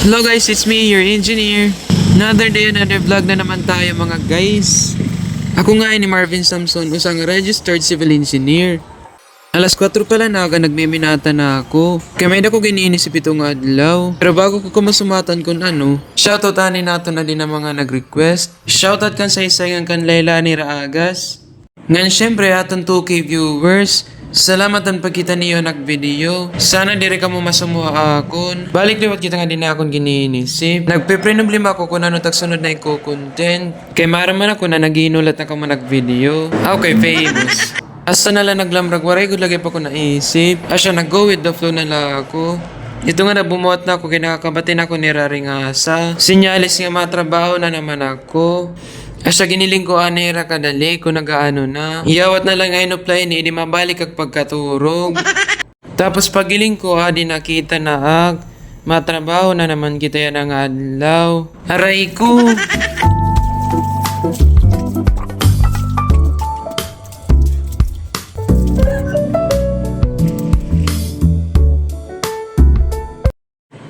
Hello guys, it's me, your engineer. Another day, another vlog na naman tayo mga guys. Ako nga ni Marvin Samson, usang registered civil engineer. Alas 4 pala na aga nagmiminata na ako. Kaya may dako giniinisip itong adlaw. Pero bago ko kumasumatan kung ano, shoutout ani nato na din ang mga nag-request. Shoutout kan sa isagang kan Layla ni Raagas. Ngan syempre aton 2K viewers. Salamat ang pagkita niyo nag-video. Sana dire ka mo masumuha akon. Balik liwat kita nga din na akong giniinisip. Nagpe-problem ako kung ano tagsunod na content. Kay maraman ako na naginulat na ka mo nag-video. Okay, famous. Asa na lang naglamrag, waray good lagi pa ko naisip. Asya nag-go with the flow na lang ako. Ito nga nabumuot na ako, kinakabatin ako ni Raring Asa. Sinyalis nga matrabaho na naman ako. Asya giniling ko anera kadali kung nagaano na. Iyawat na lang ngayon apply ni, di mabalik kag pagkaturog. Tapos pagiling ko, di nakita na matrabaho na naman kita yan ang adlaw. Aray ko!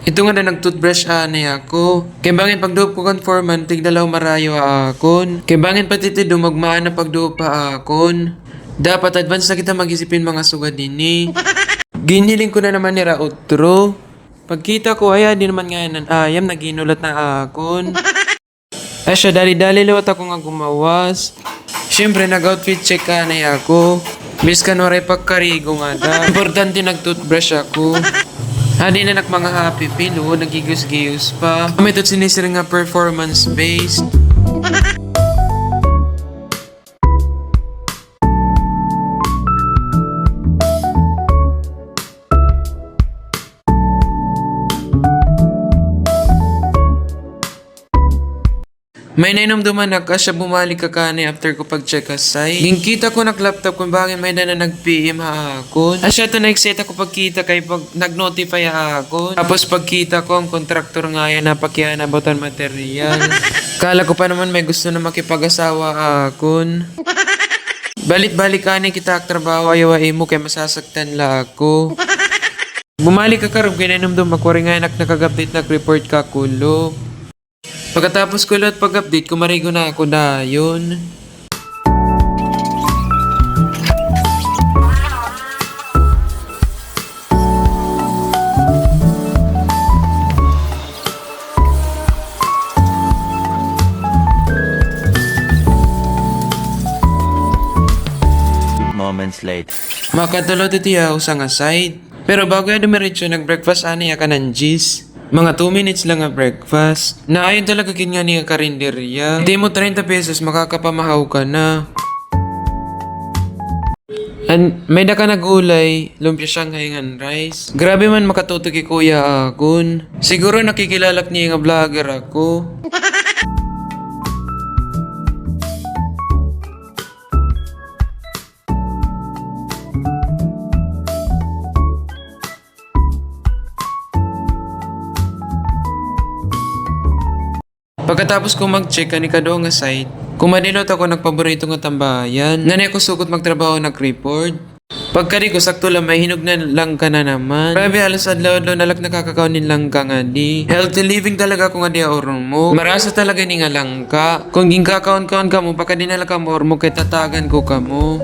Ito nga na nag-toothbrush ani ako. Kaya bangin pagduop ko conforman, tigdalaw marayo akon. Kaya bangin pati dumagmaan na pagduop pa akon. Dapat advance na kita mag-isipin mga sugad din. Giniling ko na naman ni Rautro. Pagkita ko, di naman nga yan ayam, naginulat na akon. Asya, dali-dali lawat ako nga gumawas. Siyempre, nag-outfit check ka na ako. Biskan waray pagkarigo nga da. Importante nag-toothbrush ako. Hadi na mga happy pilo, nagigiyos-giyos pa. May tot sinisir nga performance-based. May nainom duman siya bumalik ka kani after ko pag-check asay. Gingkita ko nak-laptop kung bakit may na nag-PM haakon. Asya to na-excite ako pagkita kay pag nag-notify haakon. Tapos pagkita ko ang kontraktor nga yan napakya na botan material. Kala ko pa naman may gusto na makipag-asawa haakon. Balit-balik kani kita trabaho ayaw mo kay masasaktan la ako. Bumalik ka karob kinainom duman ko rin nga nakag-update nag-report ka kulo. Pagkatapos ko lahat pag-update, kumarigo na ako na yun. Moments late. Makatulot ito yaw sa nga side. Pero bago ya dumiretso, nag-breakfast aniya ka ng G's. Mga 2 minutes lang nga breakfast. Naayon talaga kin nga niya karinderya. Hindi mo 30 pesos, makakapamahaw ka na. And may da ka nag-ulay, lumpia Shanghai ngan rice. Grabe man makatuto kay Kuya Akon. Siguro nakikilalak niya nga vlogger ako. Pagkatapos ko mag-check ani kado nga site, kumadilot ako nagpaborito nga tambayan. Ngani ako sugod magtrabaho nag-report. Pagkari ko sakto lang may hinog na lang ka na naman. Grabe halos adlaw-adlaw nalag nakakakaunin lang ka nga di. Healthy living talaga ko nga di orong mo. Marasa talaga ni nga lang ka. Kung ging kakaon-kaon ka mo, baka di nalang ka mo or mo kay tatagan ko ka mo.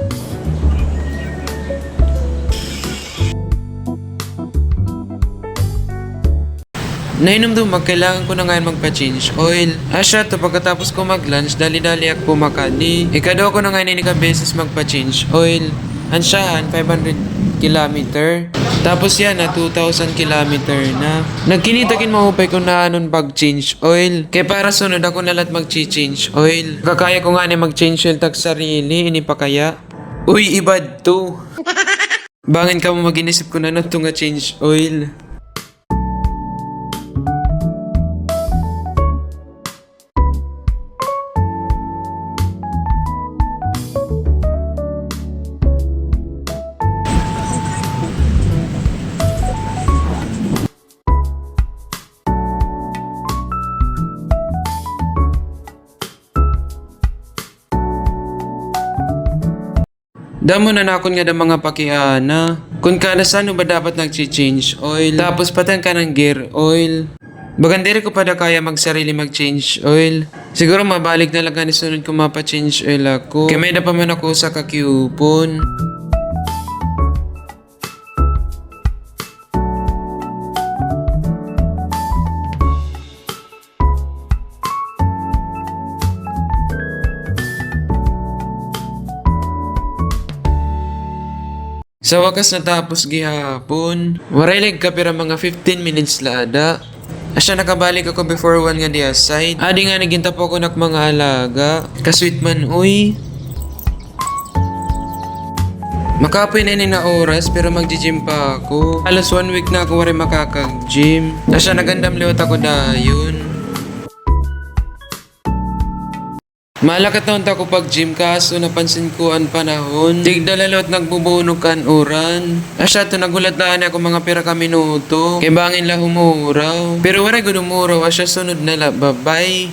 Nainom dumag, kailangan ko na ngayon magpa-change oil. Asya to, pagkatapos ko mag-lunch, dali-dali ako pumakali. Ikadaw ko na ngayon inika beses magpa-change oil. Ansyahan, 500 kilometer. Tapos yan na 2,000 kilometer na. Nagkinitakin mahupay ko na anon pag-change oil. Kaya para sunod ako nalat mag-change oil. Kakaya ko nga na mag-change oil tag sarili, ini pa kaya? Uy, ibad to. Bangin ka mo mag-inisip ko na ito nga change oil. Damo na nakon nga da mga pakiana. Kung kalasan ba dapat nag-change oil. Tapos patang ka ng gear oil. Bagandiri ko pa da kaya magsarili mag-change oil. Siguro mabalik na lang ni sunod ko mapa-change oil ako. Kaya may da pa man ako sa kakyupon. Sa wakas natapos gihapon. Waray ka pira mga 15 minutes laada. Asya nakabalik ako before 1 nga diya side. Adi nga naginta po ko nak mga alaga. Kasweet man uy. Makapoy na ni na oras pero mag-gym pa ako. Halos 1 week na ako waray makakag-gym. Asya nagandam liwat ako dayon. Malakat naon ta ko pag gym kaso napansin ko ang panahon. Tigdalalot nagbubunog kan oran. Asya to nagulat na ako mga pira ka minuto. Kay bangin la humuraw. Pero wala gud humuraw asya sunod na la. Bye-bye.